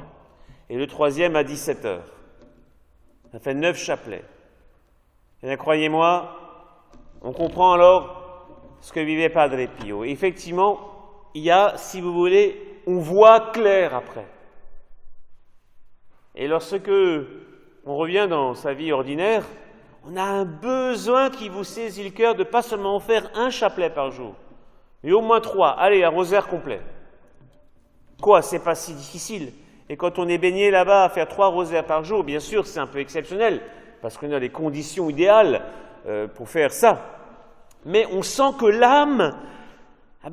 S1: et le troisième à 17 heures. Ça fait 9 chapelets. Et bien, croyez-moi, on comprend alors ce que vivait Padre Pio. Et effectivement, il y a, si vous voulez, on voit clair après. Et lorsque on revient dans sa vie ordinaire, on a un besoin qui vous saisit le cœur de pas seulement faire un chapelet par jour, mais au moins 3. Allez, un rosaire complet. Quoi, c'est pas si difficile. Et quand on est baigné là-bas à faire 3 rosaires par jour, bien sûr, c'est un peu exceptionnel, parce qu'on a les conditions idéales pour faire ça. Mais on sent que l'âme,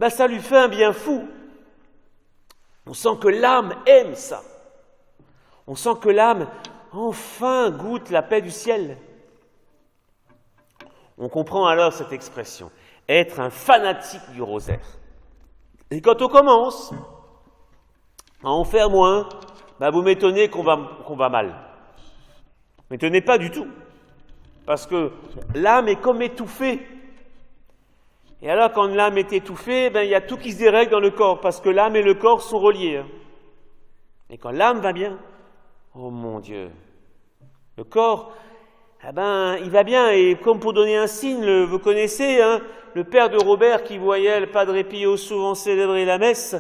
S1: ça lui fait un bien fou. On sent que l'âme aime ça. On sent que l'âme, enfin, goûte la paix du ciel. On comprend alors cette expression, être un fanatique du rosaire. Et quand on commence à en faire moins, vous m'étonnez qu'on va mal. M'étonnez pas du tout, parce que l'âme est comme étouffée. Et alors, quand l'âme est étouffée, il y a tout qui se dérègle dans le corps, parce que l'âme et le corps sont reliés. Et quand l'âme va bien, oh mon Dieu, le corps, il va bien. Et comme pour donner un signe, vous connaissez, le père de Robert qui voyait le Padre Pio souvent célébrer la messe,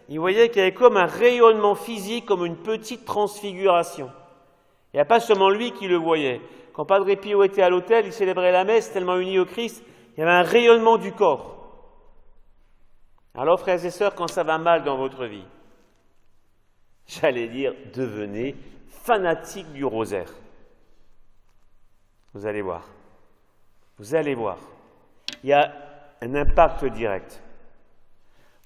S1: il voyait qu'il y avait comme un rayonnement physique, comme une petite transfiguration. Il n'y a pas seulement lui qui le voyait. Quand Padre Pio était à l'autel, il célébrait la messe tellement uni au Christ, il y avait un rayonnement du corps. Alors, frères et sœurs, quand ça va mal dans votre vie, j'allais dire, devenez fanatiques du rosaire. Vous allez voir. Vous allez voir. Il y a un impact direct.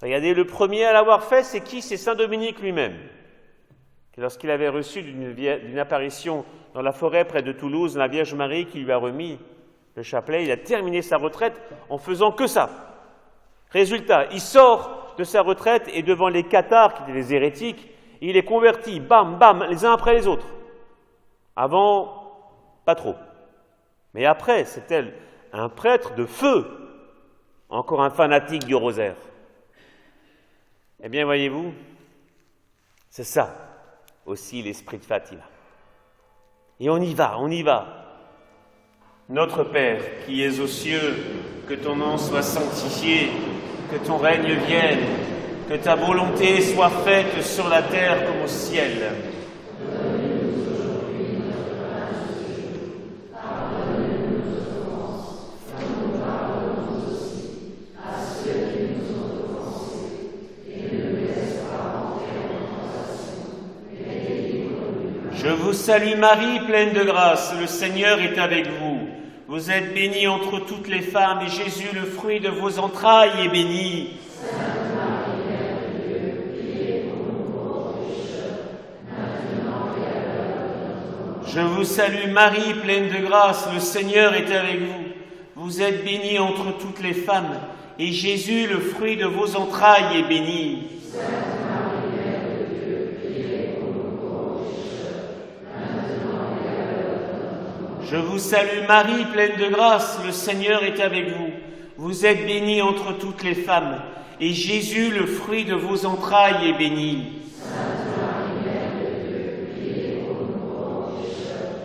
S1: Regardez, le premier à l'avoir fait, c'est qui? C'est Saint Dominique lui-même. Lorsqu'il avait reçu d'une apparition dans la forêt près de Toulouse, la Vierge Marie qui lui a remis le chapelet, il a terminé sa retraite en faisant que ça. Résultat, il sort de sa retraite et devant les cathares, qui étaient des hérétiques, il est converti, bam, bam, les uns après les autres. Avant, pas trop. Mais après, c'était un prêtre de feu, encore un fanatique du rosaire. Eh bien, voyez-vous, c'est ça aussi l'esprit de Fatima. Et on y va, on y va. Notre Père, qui es aux cieux, que ton nom soit sanctifié, que ton règne vienne, que ta volonté soit faite sur la terre comme au ciel. Je vous salue Marie, pleine de grâce, le Seigneur est avec vous. Vous êtes bénie entre toutes les femmes, et Jésus, le fruit de vos entrailles, est béni. Sainte Marie, Mère de Dieu, priez pour Je vous salue Marie, pleine de grâce, le Seigneur est avec vous. Vous êtes bénie entre toutes les femmes, et Jésus, le fruit de vos entrailles, est béni.
S2: Sainte Marie, Mère de Dieu, priez pour nous pauvres pécheurs, maintenant et à l'heure de notre mort.
S1: Je vous salue Marie, pleine de grâce, le Seigneur est avec vous. Vous êtes bénie entre toutes les femmes, et Jésus, le fruit de vos entrailles, est béni.
S2: Sainte Marie, Mère de Dieu, priez pour nous pauvres pécheurs,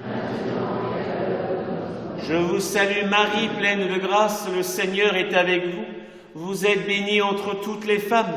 S2: maintenant et à l'heure de notre mort.
S1: Je vous salue Marie, pleine de grâce, le Seigneur est avec vous. Vous êtes bénie entre toutes les femmes,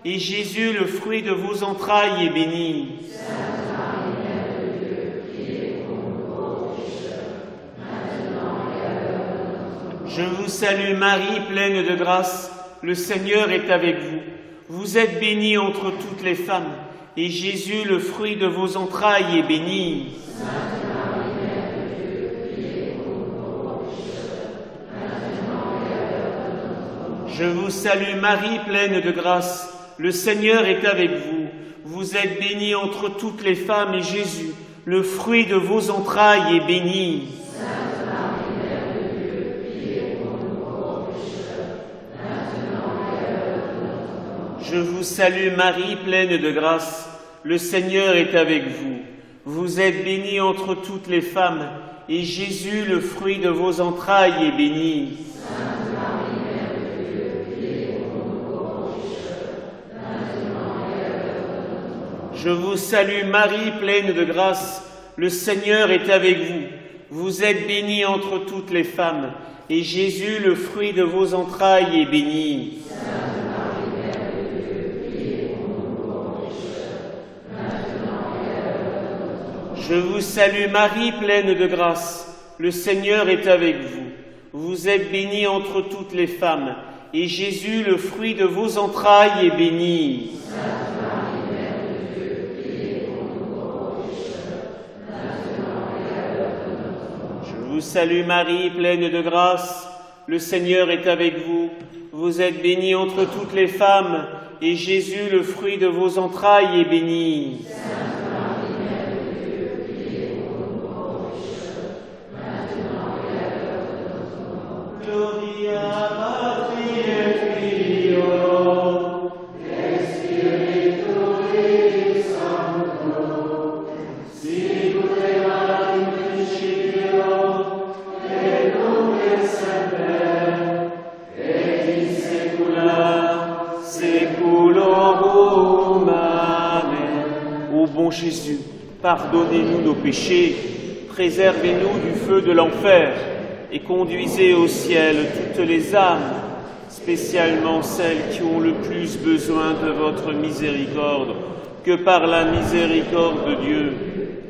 S1: et Jésus, le fruit de vos entrailles, est béni.
S2: Sainte Marie, Mère de Dieu, priez pour nous pauvres pécheurs, maintenant et à l'heure de notre mort.
S1: Je vous salue Marie, pleine de grâce, le Seigneur est avec vous. Vous êtes bénie entre toutes les femmes, et Jésus, le fruit de vos entrailles, est béni.
S2: Sainte Marie, Mère de Dieu, priez pour nous pauvres pécheurs, maintenant et à l'heure de notre mort.
S1: Je vous salue Marie, pleine de grâce, le Seigneur est avec vous. Vous êtes bénie entre toutes les femmes, et Jésus, le fruit de vos entrailles, est béni.
S2: Sainte Marie, Mère de Dieu, priez pour nous pauvres pécheurs, maintenant et à l'heure de notre mort.
S1: Je vous salue Marie, pleine de grâce, le Seigneur est avec vous. Vous êtes bénie entre toutes les femmes, et Jésus, le fruit de vos entrailles, est béni.
S2: Sainte Marie, Mère de Dieu, priez pour nous pauvres pécheurs, maintenant et à l'heure de notre mort.
S1: Je vous salue Marie, pleine de grâce, le Seigneur est avec vous. Vous êtes bénie entre toutes les femmes, et Jésus, le fruit de vos entrailles, est béni.
S2: Sainte Marie, Mère de Dieu, priez pour nous pauvres pécheurs, maintenant et à l'heure de notre mort.
S1: Je vous salue Marie, pleine de grâce, le Seigneur est avec vous. Vous êtes bénie entre toutes les femmes, et Jésus, le fruit de vos entrailles, est béni.
S2: Sainte Marie, Mère de Dieu, priez pour nous pauvres pécheurs, maintenant et à l'heure de notre mort.
S1: Je vous salue Marie, pleine de grâce, le Seigneur est avec vous. Vous êtes bénie entre toutes les femmes, et Jésus, le fruit de vos entrailles, est béni.
S2: Sainte Marie, Mère de Dieu, priez pour nous pauvres pécheurs, maintenant et à l'heure de notre mort.
S1: Gloria Patri et Filio,
S2: Spiritus Sancto,
S1: sicut erat in principio, et nunc et semper, et in saecula saeculorum. Amen. Ô bon Jésus, pardonnez-nous nos péchés, préservez-nous du feu de l'enfer, et conduisez au ciel toutes les âmes, spécialement celles qui ont le plus besoin de votre miséricorde, que par la miséricorde de Dieu,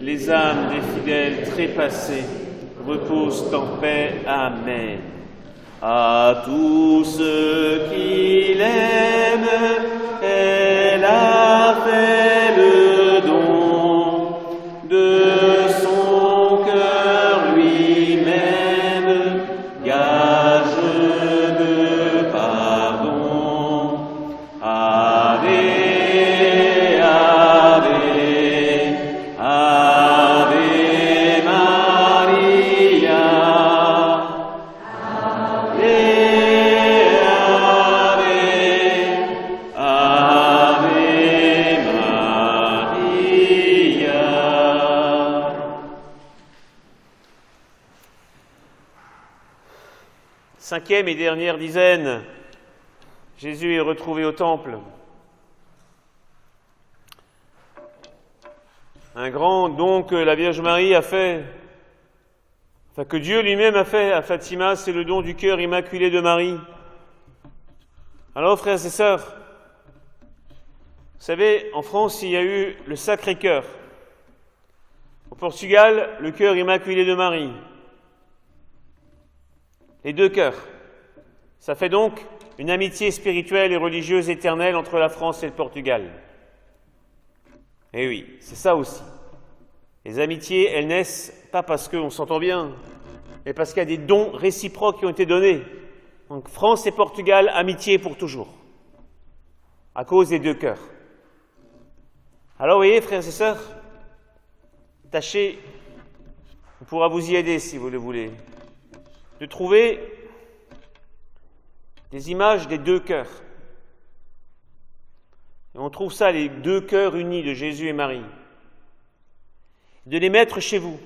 S1: les âmes des fidèles trépassés reposent en paix. Amen. À tous ceux qui l'aiment, elle a fait le don de son cœur lui-même, gage de pardon. Ave, Ave, Ave Maria. Ave, Ave, Ave Maria. Cinquième et dernière dizaine, Jésus est retrouvé au temple. Un grand don que la Vierge Marie a fait, enfin que Dieu lui-même a fait à Fatima, c'est le don du cœur immaculé de Marie. Alors, frères et sœurs, vous savez, en France, il y a eu le Sacré-Cœur. Au Portugal, le cœur immaculé de Marie. Les deux cœurs. Ça fait donc une amitié spirituelle et religieuse éternelle entre la France et le Portugal. Et oui, c'est ça aussi. Les amitiés, elles naissent pas parce qu'on s'entend bien, mais parce qu'il y a des dons réciproques qui ont été donnés. Donc France et Portugal, amitié pour toujours, à cause des deux cœurs. Alors vous voyez, frères et sœurs, tâchez on pourra vous y aider si vous le voulez, de trouver des images des deux cœurs. Et on trouve ça, les deux cœurs unis de Jésus et Marie. De les mettre chez vous.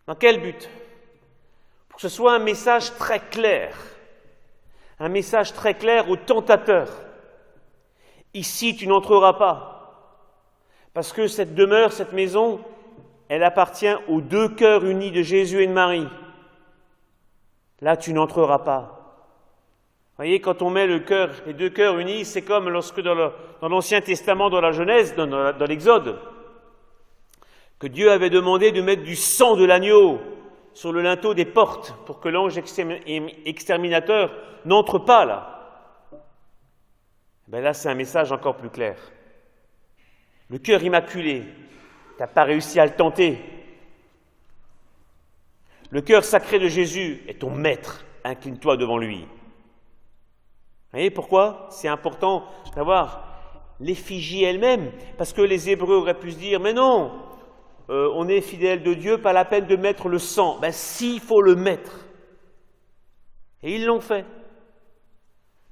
S1: Dans quel but? Pour que ce soit un message très clair. Un message très clair au tentateur. Ici, tu n'entreras pas. Parce que cette demeure, cette maison, elle appartient aux deux cœurs unis de Jésus et de Marie. Là, tu n'entreras pas. Vous voyez, quand on met les deux cœurs unis, c'est comme lorsque dans l'Ancien Testament, dans la Genèse, dans l'Exode, que Dieu avait demandé de mettre du sang de l'agneau sur le linteau des portes pour que l'ange exterminateur n'entre pas là. Ben là, c'est un message encore plus clair. Le cœur immaculé, tu n'as pas réussi à le tenter. Le cœur sacré de Jésus est ton maître. Incline-toi devant lui. Vous voyez pourquoi c'est important d'avoir l'effigie elle-même? Parce que les Hébreux auraient pu se dire, mais non, on est fidèle de Dieu, pas la peine de mettre le sang. Ben si, il faut le mettre. Et ils l'ont fait.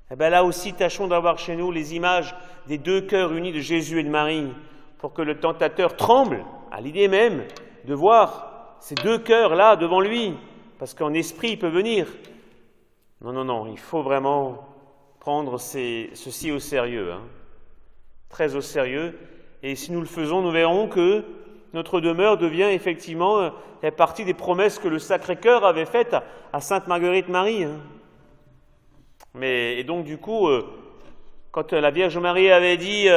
S1: Et bien là aussi, tâchons d'avoir chez nous les images des deux cœurs unis de Jésus et de Marie, pour que le tentateur tremble à l'idée même de voir ces deux cœurs-là devant lui, parce qu'en esprit, il peut venir. Non, il faut vraiment prendre ceci au sérieux, très au sérieux. Et si nous le faisons, nous verrons que notre demeure devient effectivement la partie des promesses que le Sacré-Cœur avait faites à Sainte Marguerite Marie. Et donc du coup, quand la Vierge Marie avait dit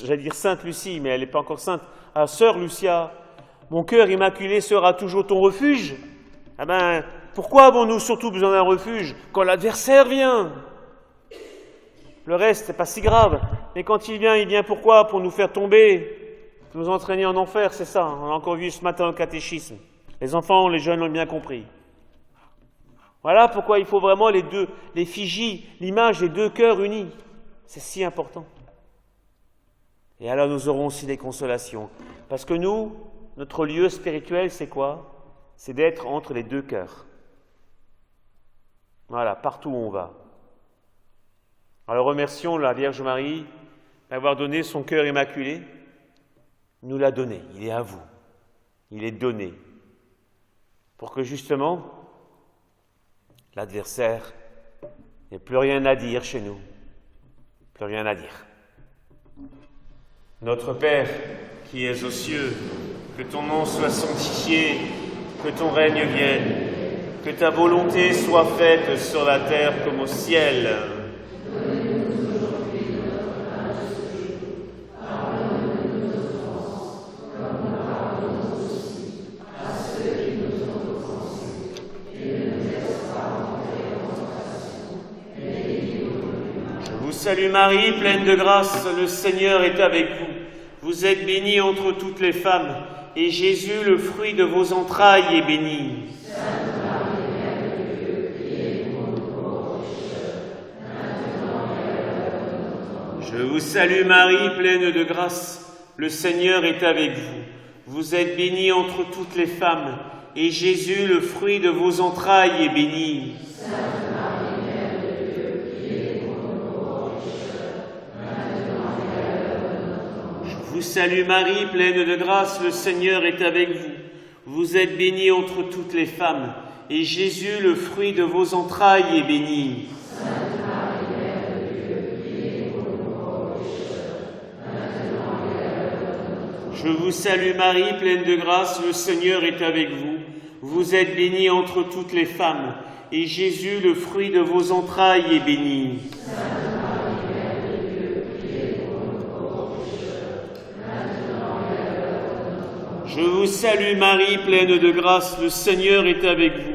S1: j'allais dire Sainte Lucie, mais elle n'est pas encore sainte, à Sœur Lucia, mon cœur immaculé sera toujours ton refuge. Eh bien, pourquoi avons-nous surtout besoin d'un refuge quand l'adversaire vient? Le reste, c'est pas si grave. Mais quand il vient pourquoi? Pour nous faire tomber, pour nous entraîner en enfer, c'est ça. On a encore vu ce matin au catéchisme. Les enfants, les jeunes l'ont bien compris. Voilà pourquoi il faut vraiment l'effigie, l'image des deux cœurs unis. C'est si important. Et alors nous aurons aussi des consolations. Parce que nous, notre lieu spirituel, c'est quoi? C'est d'être entre les deux cœurs. Voilà, partout où on va. Alors remercions la Vierge Marie d'avoir donné son cœur immaculé. Il nous l'a donné, il est à vous. Il est donné. Pour que justement, l'adversaire n'ait plus rien à dire chez nous. Plus rien à dire. Notre Père, qui es aux cieux, que ton nom soit sanctifié, que ton règne vienne, que ta volonté soit faite sur la terre comme au ciel.
S2: Donne-nous aujourd'hui notre pain de ce jour. Pardonne-nous nos offenses, comme nous pardonnons aussi à ceux qui nous ont offensés. Et ne nous laisse pas entrer en tentation, mais délivre-nous du mal.
S1: Je vous salue Marie, pleine de grâce, le Seigneur est avec vous. Vous êtes bénie entre toutes les femmes, et Jésus, le fruit de vos entrailles, est béni.
S2: Sainte Marie, Mère de Dieu, priez pour nous pauvres pécheurs, maintenant et à l'heure de notre mort.
S1: Je vous salue Marie, pleine de grâce, le Seigneur est avec vous. Vous êtes bénie entre toutes les femmes, et Jésus, le fruit de vos entrailles, est béni.
S2: Sainte Marie, Mère de Dieu, priez pour nous pauvres pécheurs, maintenant et à l'heure de notre mort.
S1: Je vous salue Marie, pleine de grâce, le Seigneur est avec vous. Vous êtes bénie entre toutes les femmes, et Jésus, le fruit de vos entrailles, est béni.
S2: Sainte Marie, Mère de Dieu, priez pour nous pauvres pécheurs, maintenant et à l'heure de notre mort.
S1: Je vous salue Marie, pleine de grâce, le Seigneur est avec vous. Vous êtes bénie entre toutes les femmes, et Jésus, le fruit de vos entrailles, est béni.
S2: Sainte Marie, Mère de Dieu, priez pour nous pauvres pécheurs, maintenant et à l'heure de notre mort.
S1: Je vous salue Marie, pleine de grâce, le Seigneur est avec vous.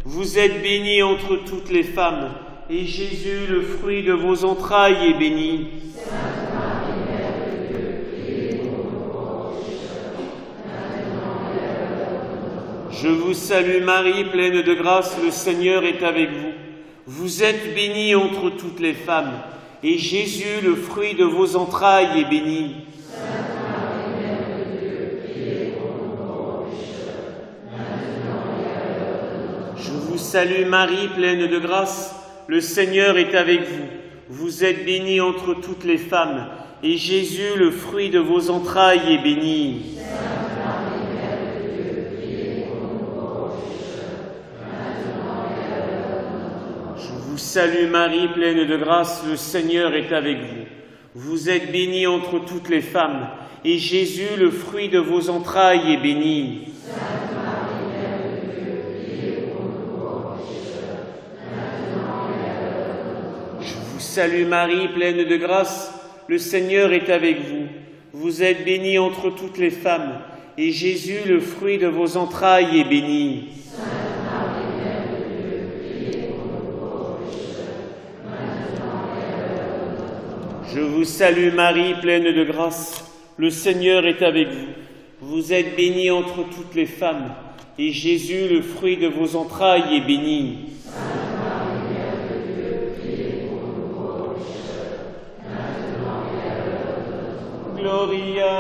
S1: Vous êtes bénie entre toutes les femmes, et Jésus, le fruit de vos entrailles, est béni.
S2: Sainte Marie, Mère de Dieu, priez pour nous pauvres pécheurs, maintenant et à l'heure de notre mort.
S1: Je vous salue Marie, pleine de grâce, le Seigneur est avec vous. Vous êtes bénie entre toutes les femmes, et Jésus, le fruit de vos entrailles, est béni.
S2: Sainte Marie, Mère de
S1: salue Marie, pleine de grâce, le Seigneur est avec vous. Vous êtes bénie entre toutes les femmes, et Jésus, le fruit de vos entrailles, est béni.
S2: Sainte Marie, Mère de Dieu, priez pour nous pauvres pécheurs, maintenant et à l'heure de notre mort.
S1: Je vous salue Marie, pleine de grâce, le Seigneur est avec vous. Vous êtes bénie entre toutes les femmes, et Jésus, le fruit de vos entrailles, est béni.
S2: Sainte Marie, Mère de Dieu, priez pour nous pauvres pécheurs, maintenant et à l'heure de notre mort.
S1: Je vous salue Marie, pleine de grâce, le Seigneur est avec vous. Vous êtes bénie entre toutes les femmes, et Jésus, le fruit de vos entrailles, est béni.
S2: Sainte Marie, Mère de Dieu, priez pour nous pauvres pécheurs, maintenant et à l'heure de notre mort.
S1: Je vous salue Marie, pleine de grâce, le Seigneur est avec vous. Vous êtes bénie entre toutes les femmes, et Jésus, le fruit de vos entrailles, est béni.
S2: Sainte Marie, Mère de Dieu, priez pour nous pauvres pécheurs, maintenant et à l'heure de notre mort.
S1: Gloria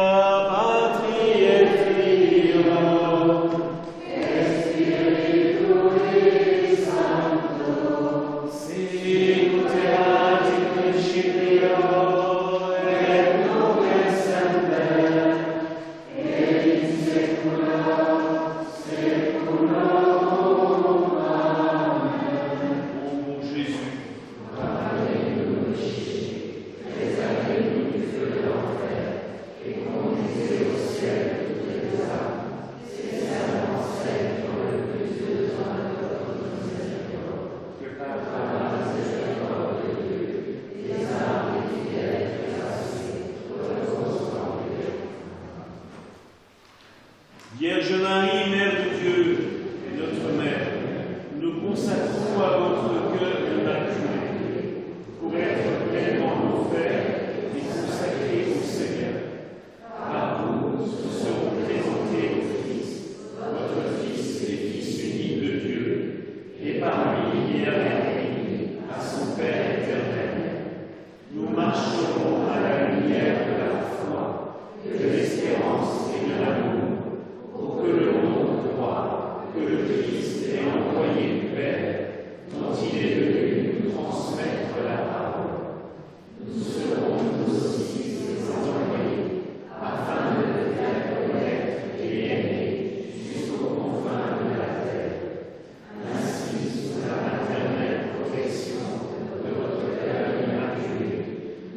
S1: Patri et Filio, Spiritus Sancto, sicut erat in principio, et nunc et semper, et in saecula saeculorum. Amen. Ô Jésus, Vierge Marie, Mère de Dieu et notre Mère, nous consacrons à votre cœur immaculé pour être pleinement offerts et consacrés au Seigneur. Par vous, nous serons présentés au Christ, votre Fils et Fils unique de Dieu, et par lui et avec lui, à son Père éternel. Nous marcherons à la lumière de la foi, de l'espérance et de l'amour, pour que le monde croie que le Christ est envoyé du Père, dont il est venu nous transmettre la parole. Nous serons nous aussi ses envoyés, afin de le faire connaître et aimer jusqu'aux confins de la terre. Ainsi, sous la maternelle protection de votre cœur immaculé,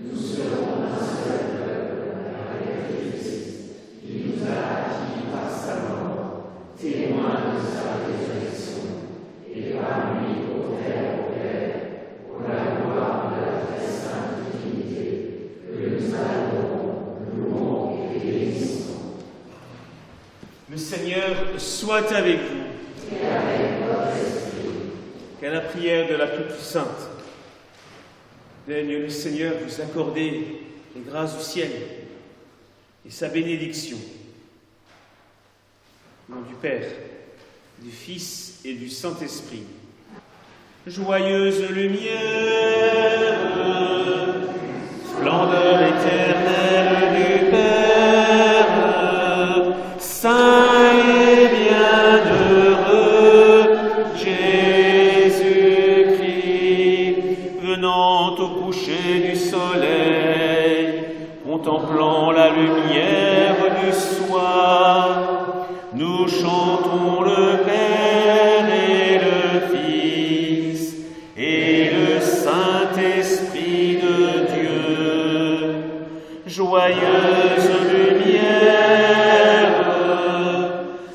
S1: nous serons un seul peuple avec Christ, qui nous a acquis par sa mort, témoin de sa résurrection, et par lui autel au Père, pour la gloire de la très sainte Trinité, que nous adorons, louons et bénissons. Le Seigneur soit avec vous.
S2: Et avec votre esprit.
S1: Qu'à la prière de la Toute-Sainte, daigne le Seigneur vous accorder les grâces du ciel et sa bénédiction. Au nom du Père, du Fils et du Saint-Esprit. Joyeuse lumière, splendeur éternelle du Père, saint et bienheureux Jésus-Christ, venant au coucher du soleil, contemplant la lumière du soir, nous chantons le Père et le Fils et le Saint-Esprit de Dieu. Joyeuse lumière,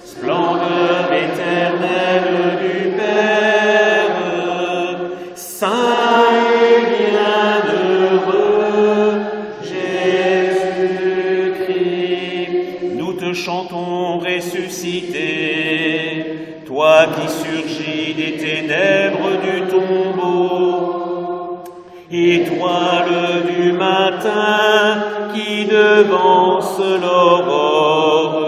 S1: splendeur éternelle du Père, saint et bienheureux Jésus-Christ, nous te chantons ressuscité, toi qui surgis des ténèbres du tombeau, étoile du matin qui devance l'aurore,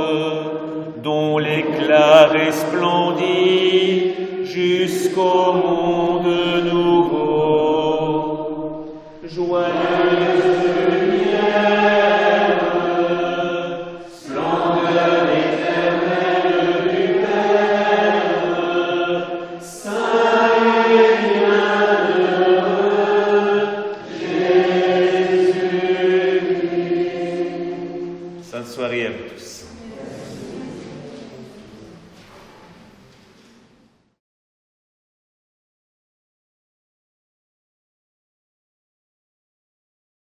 S1: dont l'éclat resplendit jusqu'au monde nouveau. Joyeuse lumière, splendeur éternelle du Père, saint
S3: prière.